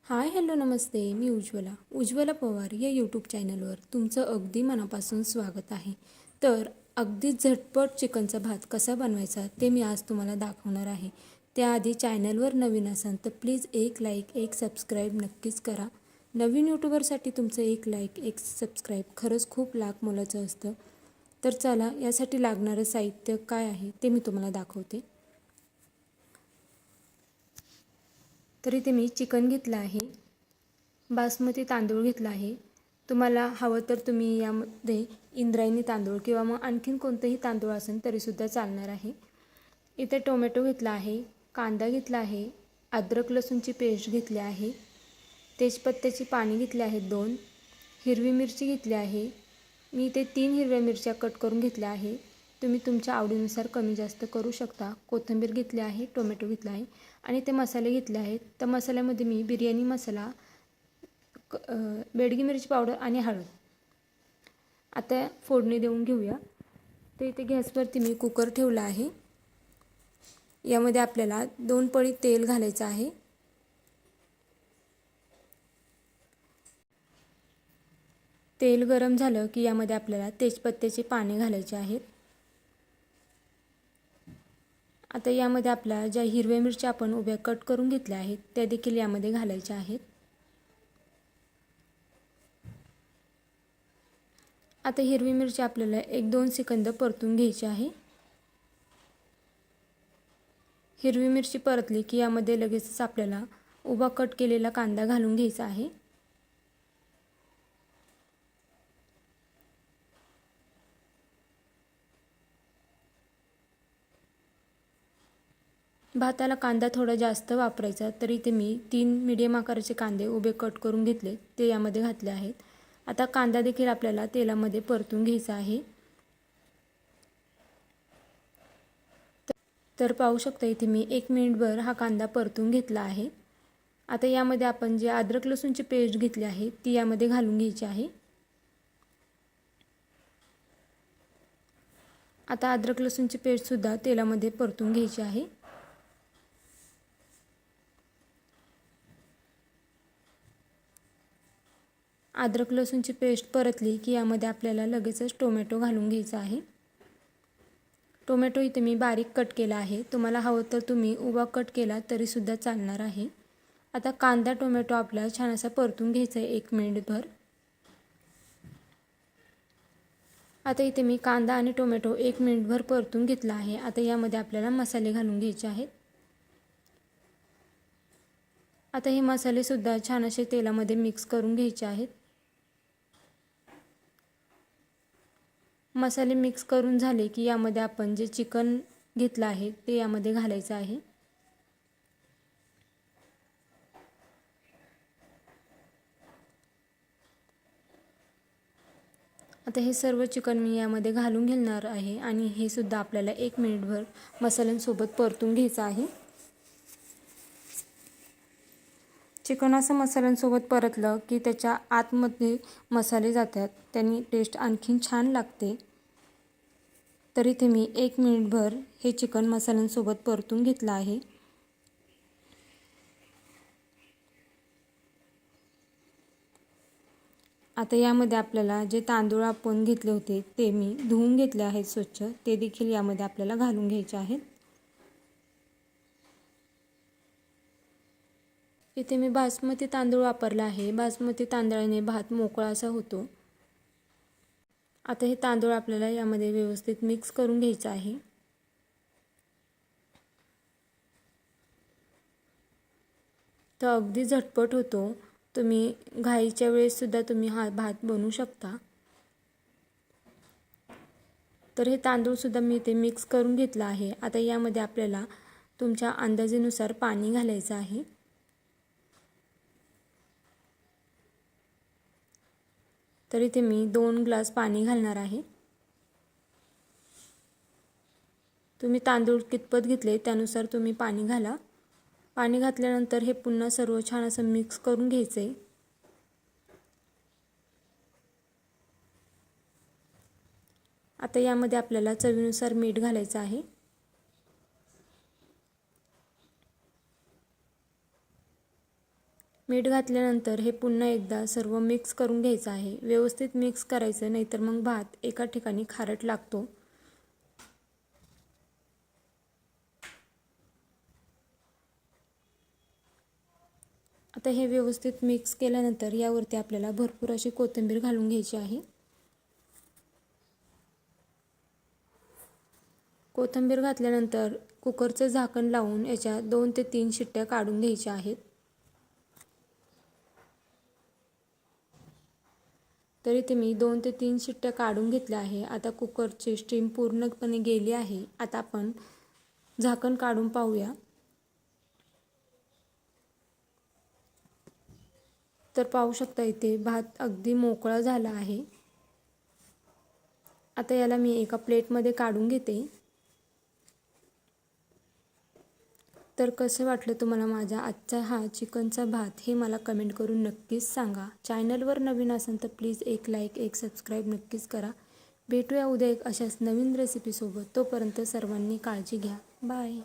Hi hello नमस्ते. मी उज्ज्वला पवार या YouTube चॅनलवर तुमचं अगदी मनापासून स्वागत आहे. तर अगदी झटपट चिकनचा भात कसा बनवायचा ते मी आज तुम्हाला दाखवणार आहे. त्याआधी चॅनलवर नवीन असाल तर प्लीज एक लाईक एक सबस्क्राईब नक्कीच करा. नवीन यूट्यूबरसाठी तुमचं एक लाईक एक सबस्क्राईब खरंच खूप लाख मोलाचं असतं. तर चला यासाठी लागणारं साहित्य काय आहे ते मी तुम्हाला दाखवते. तर इथे मी चिकन घेतलं आहे, बासमती तांदूळ घेतला आहे. तुम्हाला हवं तर तुम्ही यामध्ये इंद्रायणी तांदूळ किंवा मग आणखीन कोणतेही तांदूळ असेल तरीसुद्धा चालणार आहे. इथे टोमॅटो घेतला आहे, कांदा घेतला आहे, अद्रक लसूणची पेस्ट घेतली आहे, तेजपत्त्याची पाने घेतली आहेत 2, हिरवी मिरची घेतली आहे. मी इथे 3 हिरव्या मिरच्या कट करून घेतल्या आहे. तुम्ही तुमच्या आवडीनुसार कमी जास्त करू शकता. कोथिंबीर घेतली आहे, टोमॅटो घेतला आहे आणि ते मसाले घेतले आहेत. तर मसाल्यामध्ये मी बिर्याणी मसाला, बेडगी मिरची पावडर आणि हळद. आता फोडणी देऊन घेऊया. तर इथे गॅसवरती मी कुकर ठेवला आहे. यामध्ये आपल्याला 2 पळी तेल घालायचं आहे. तेल गरम झालं की यामध्ये आपल्याला तेजपत्त्याची पाने घालायची आहेत. आता यामध्ये आपल्या ज्या हिरव्या मिरच्या आपण उभ्या कट करून घेतल्या आहेत त्या देखील यामध्ये घालायच्या आहेत. आता हिरवी मिरची आपल्याला 1-2 सेकंद परतून घ्यायची आहे. हिरवी मिरची परतली की यामध्ये लगेचच आपल्याला उभा कट केलेला कांदा घालून घ्यायचा आहे. भाताला कांदा थोडा जास्त वापरायचा, तरी ते मी 3 मीडियम आकाराचे कांदे उभे कट करून घेतले ते यामध्ये घातले आहेत. आता कांदा देखील आपल्याला तेलामध्ये परतून घ्यायचा आहे. तर पाहू शकता इथे मी 1 मिनिटभर हा कांदा परतून घेतला आहे. आता यामध्ये आपण जे अद्रक लसूणची पेस्ट घेतली आहे ती यामध्ये घालून घ्यायची आहे. आता अद्रक लसूणची पेस्टसुद्धा तेलामध्ये परतून घ्यायची आहे. अद्रक लसूणची पेस्ट परतली की यामध्ये आपल्याला लगेचच टोमॅटो घालून घ्यायचा आहे. टोमॅटो इथे मी बारीक कट केला आहे. तुम्हाला हवं तर तुम्ही उभा कट केला तरीसुद्धा चालणार आहे. आता कांदा टोमॅटो आपल्याला छान असा परतून घ्यायचा आहे 1 मिनिटभर. आता इथे मी कांदा आणि टोमॅटो 1 मिनिटभर परतून घेतला आहे. आता यामध्ये आपल्याला मसाले घालून घ्यायचे आहेत. आता हे मसालेसुद्धा छान असे तेलामध्ये मिक्स करून घ्यायचे आहेत. मसाले मिक्स करून झाले की यामध्ये आपण जे चिकन घेतलं आहे ते यामध्ये घालायचं आहे. आता हे सर्व चिकन मी यामध्ये घालून घेणार आहे आणि हे सुद्धा आपल्याला 1 मिनिटभर मसाल्यांसोबत परतून घ्यायचं आहे. चिकन असं मसाल्यांसोबत परतलं की त्याच्या आतमध्ये मसाले जातात, त्यांनी टेस्ट आणखीन छान लागते. तर इथे मी 1 मिनिटभर हे चिकन मसाल्यांसोबत परतून घेतलं आहे. आता यामध्ये आपल्याला जे तांदूळ आपण घेतले होते ते मी धुवून घेतले आहेत स्वच्छ, ते देखील यामध्ये आपल्याला घालून घ्यायचे आहेत. इथे मी बासमती तांदूळ वापरला आहे. बासमती तांदळाने भात मोकळा असा होतो. आता हे तांदूळ आपल्याला यामध्ये व्यवस्थित मिक्स करून घ्यायचं आहे. तर अगदी झटपट होतो. तुम्ही घाईच्या वेळेससुद्धा तुम्ही हा भात बनवू शकता. तर हे तांदूळसुद्धा मी इथे मिक्स करून घेतला आहे. आता यामध्ये आपल्याला तुमच्या अंदाजानुसार पाणी घालायचं आहे. तर इथे मी 2 ग्लास पाणी घालणार आहे. तुम्ही तांदूळ कितपत घेतले त्यानुसार तुम्ही पाणी घाला. पाणी घातल्यानंतर हे पुन्हा सर्व छान असं मिक्स करून घ्यायचं आहे. आता यामध्ये आपल्याला चवीनुसार मीठ घालायचं आहे. मीठ घातल्यानंतर हे पुन्हा एकदा सर्व मिक्स करून घ्यायचं आहे. व्यवस्थित मिक्स करायचं, नाहीतर मग भात एका ठिकाणी खारट लागतो. आता हे व्यवस्थित मिक्स केल्यानंतर यावरती आपल्याला भरपूर अशी कोथिंबीर घालून घ्यायची आहे. कोथिंबीर घातल्यानंतर कुकरचं झाकण लावून याच्या 2 ते 3 शिट्ट्या काढून घ्यायच्या आहेत. तरी ते मी 2 ते 3 शिट्ट्या काढून घेतल्या आहे. आता कुकरची स्टीम पूर्णपणे गेली आहे. आता आपण झाकण काढून पाहूया. तर पाहू शकता इथे भात अगदी मोकळा झाला आहे. आता याला मी एका प्लेटमध्ये काढून घेते. तर कसं वाटलं तुम्हाला माझा आजचा हा चिकनचा भात हे मला कमेंट करून नक्कीच सांगा. चॅनलवर नवीन असाल तर प्लीज एक लाईक, एक सबस्क्राईब नक्कीच करा. भेटूया उद्या एक अशाच नवीन रेसिपीसोबत. तोपर्यंत सर्वांनी काळजी घ्या. बाय.